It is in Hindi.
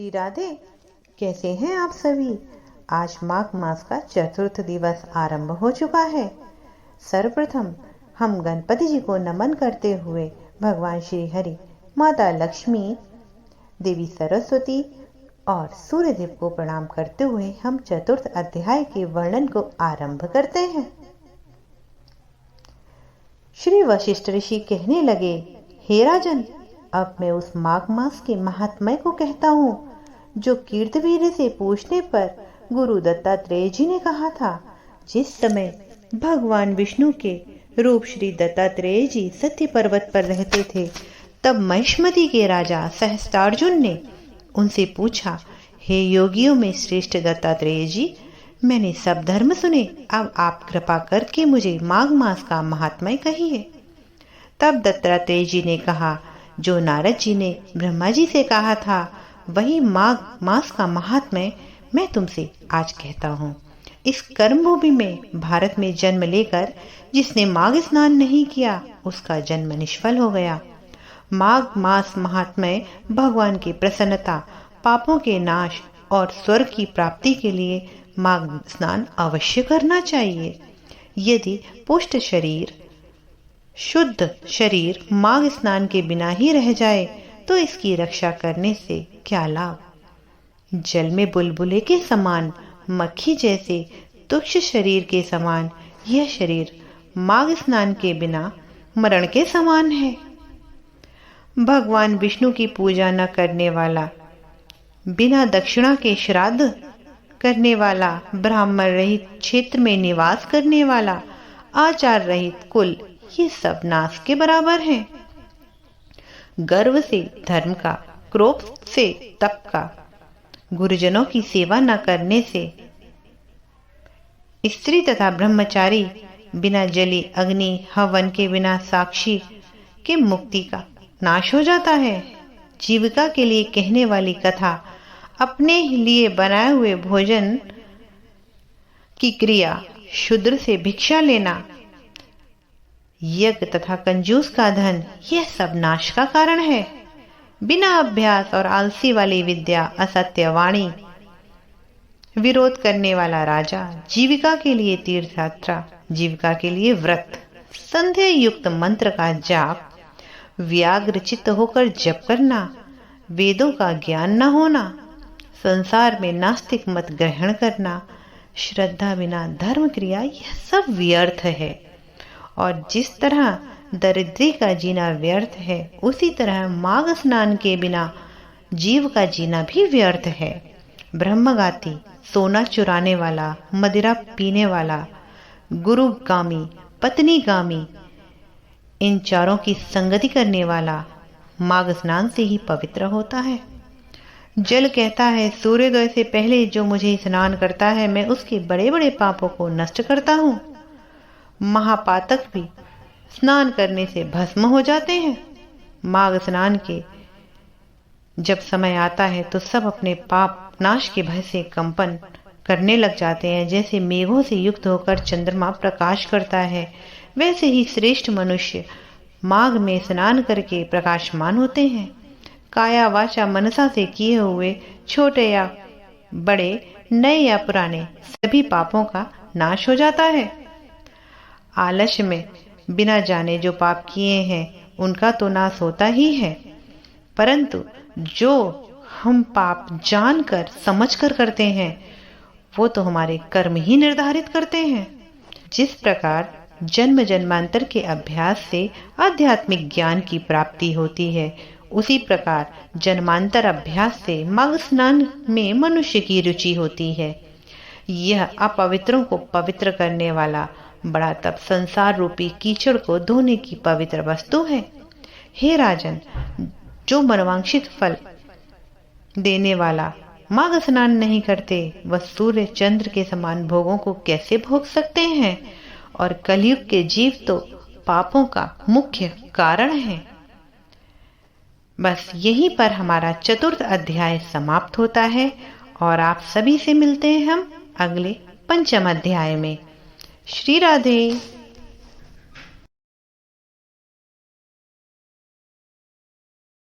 श्री राधे, कैसे हैं आप सभी। आज माघ मास का चतुर्थ दिवस आरंभ हो चुका है। सर्वप्रथम हम गणपति जी को नमन करते हुए भगवान श्री हरि, माता लक्ष्मी, देवी सरस्वती और सूर्यदेव को प्रणाम करते हुए हम चतुर्थ अध्याय के वर्णन को आरंभ करते हैं। श्री वशिष्ठ ऋषि कहने लगे, हे राजन, अब मैं उस माघ मास के महात्म्य को कहता हूँ जो कीर्तवीर से पूछने पर गुरु दत्तात्रेय जी ने कहा था। जिस समय भगवान विष्णु के रूप श्री दत्तात्रेय जी सत्य पर्वत पर रहते थे, तब महिष्मति के राजा सहस्त्रार्जुन ने उनसे पूछा, हे योगियों में श्रेष्ठ दत्तात्रेय जी, मैंने सब धर्म सुने, अब आप कृपा करके मुझे माघ मास का महात्म्य कहिए। तब दत्तात्रेय जी ने कहा, जो नारद जी ने ब्रह्मा जी से कहा था, वही माघ मास का महात्म्य मैं तुमसे आज कहता हूँ। इस कर्मभूमि में भारत में जन्म लेकर जिसने माघ स्नान नहीं किया, उसका जन्म निष्फल हो गया। माघ मास महात्म्य भगवान की प्रसन्नता, पापों के नाश और स्वर्ग की प्राप्ति के लिए माघ स्नान अवश्य करना चाहिए। यदि पुष्ट शरीर, शुद्ध शरीर माघ स्नान के बिना ही रह जाए तो इसकी रक्षा करने से क्या लाभ। जल में बुलबुले के समान, मक्खी जैसे तुच्छ शरीर के समान यह शरीर माघ स्नान के बिना मरण के समान है। भगवान विष्णु की पूजा न करने वाला, बिना दक्षिणा के श्राद्ध करने वाला, ब्राह्मण रहित क्षेत्र में निवास करने वाला, आचार रहित कुल, ये सब नाश के बराबर हैं। गर्व से धर्म का, क्रोध से तप का, गुरुजनों की सेवा न करने से स्त्री तथा ब्रह्मचारी बिना जली अग्नि हवन के बिना साक्षी के मुक्ति का नाश हो जाता है। जीविका के लिए कहने वाली कथा, अपने लिए बनाए हुए भोजन की क्रिया, शूद्र से भिक्षा लेना, यज्ञ तथा कंजूस का धन, यह सब नाश का कारण है। बिना अभ्यास और आलसी वाली विद्या, असत्य वाणी, विरोध करने वाला राजा, जीविका के लिए तीर्थ यात्रा, जीविका के लिए व्रत, संध्या युक्त मंत्र का जाप, व्याग्र चित्त होकर जप करना, वेदों का ज्ञान न होना, संसार में नास्तिक मत ग्रहण करना, श्रद्धा बिना धर्म क्रिया, यह सब व्यर्थ है। और जिस तरह दरिद्री का जीना व्यर्थ है, उसी तरह माघ स्नान के बिना जीव का जीना भी व्यर्थ है। ब्रह्मघाती, सोना चुराने वाला, मदिरा पीने वाला, गुरुगामी, पत्नीगामी, इन चारों की संगति करने वाला माघ स्नान से ही पवित्र होता है। जल कहता है, सूर्योदय से पहले जो मुझे स्नान करता है, मैं उसके बड़े बड़े पापों को नष्ट करता हूँ। महापातक भी स्नान करने से भस्म हो जाते हैं। माघ स्नान के जब समय आता है तो सब अपने पाप नाश के भय से कंपन करने लग जाते हैं। जैसे मेघों से युक्त होकर चंद्रमा प्रकाश करता है, वैसे ही श्रेष्ठ मनुष्य माघ में स्नान करके प्रकाशमान होते हैं। काया वाचा मनसा से किए हुए छोटे या बड़े, नए या पुराने, सभी पापों का नाश हो जाता है। आलस्य में बिना जाने जो पाप किए हैं, उनका तो नाश होता ही है, परंतु जो हम पाप जानकर समझकर करते हैं, वो तो हमारे कर्म ही निर्धारित करते हैं। जिस प्रकार जन्म जन्मांतर के अभ्यास से आध्यात्मिक ज्ञान की प्राप्ति होती है, उसी प्रकार जन्मांतर अभ्यास से माघ स्नान में मनुष्य की रुचि होती है। यह अपवित्रों को पवित्र करने वाला बड़ा तप संसार रूपी कीचड़ को धोने की पवित्र वस्तु है। हे राजन, जो मनवांछित फल देने वाला माघ स्नान नहीं करते, वह सूर्य चंद्र के समान भोगों को कैसे भोग सकते हैं। और कलयुग के जीव तो पापों का मुख्य कारण है। बस यहीं पर हमारा चतुर्थ अध्याय समाप्त होता है और आप सभी से मिलते हैं हम अगले पंचम अध्याय में। श्री राधे।